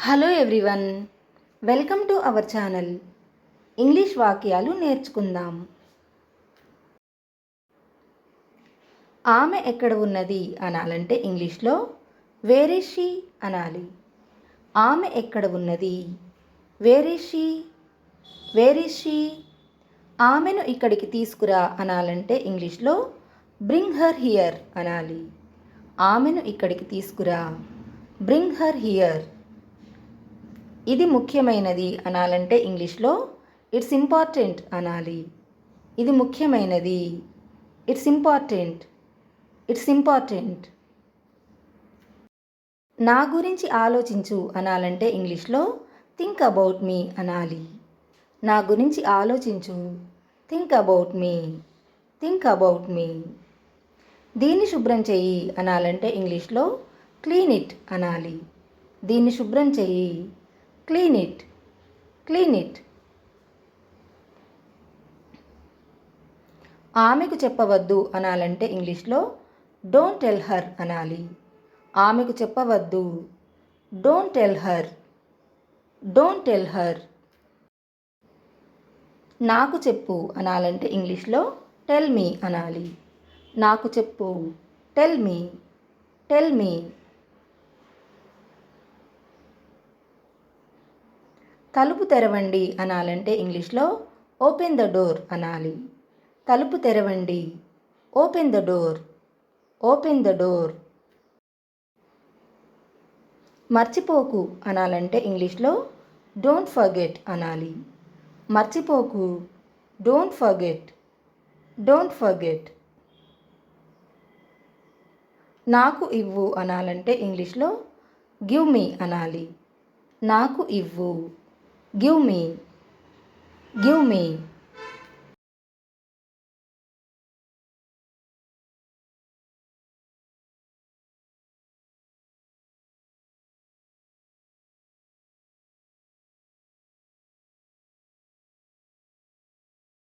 Hello everyone, welcome to our channel. English వాక్యాలు నేర్చుకుందాం. ఆమె ఎక్కడ ఉన్నది అనాలంటే ఇంగ్లీష్లో వేర్ ఈజ్ షీ అనాలి. ఆమె ఎక్కడ ఉన్నది, where is she, where is she. ఆమెను ఇక్కడికి తీసుకురా అనాలంటే ఇంగ్లీష్లో బ్రింగ్ హర్ హియర్ అనాలి. ఆమెను ఇక్కడికి తీసుకురా, బ్రింగ్ హర్ హియర్. ఇది ముఖ్యమైనది అనాలంటే ఇంగ్లీష్లో ఇట్స్ ఇంపార్టెంట్ అనాలి. ఇది ముఖ్యమైనది, ఇట్స్ ఇంపార్టెంట్, ఇట్స్ ఇంపార్టెంట్. నా గురించి ఆలోచించు అనాలంటే ఇంగ్లీష్లో థింక్ అబౌట్ మీ అనాలి. నా గురించి ఆలోచించు, think about me, think about me. దీన్ని శుభ్రం చెయ్యి అనాలంటే ఇంగ్లీష్లో క్లీన్ ఇట్ అనాలి. దీన్ని శుభ్రం చెయ్యి, క్లీన్ ఇట్, క్లీన్ ఇట్. ఆమెకు చెప్పవద్దు అనాలంటే ఇంగ్లీష్లో డోంట్ టెల్ హర్ అనాలి. ఆమెకు చెప్పవద్దు, don't tell her, don't tell her. నాకు చెప్పు అనాలంటే ఇంగ్లీష్లో టెల్ మీ అనాలి. నాకు చెప్పు, టెల్ మీ, టెల్ మీ. తలుపు తెరవండి అనాలంటే ఇంగ్లీష్లో ఓపెన్ ద డోర్ అనాలి. తలుపు తెరవండి, open the door, open the door. మర్చిపోకు అనాలంటే ఇంగ్లీష్లో డోంట్ ఫర్గెట్ అనాలి. మర్చిపోకు, డోంట్ ఫర్గెట్, డోంట్ ఫర్గెట్. నాకు ఇవ్వు అనాలంటే ఇంగ్లీష్లో గివ్ మీ అనాలి. నాకు ఇవ్వు, గివ్ మీ, గివ్ మీ.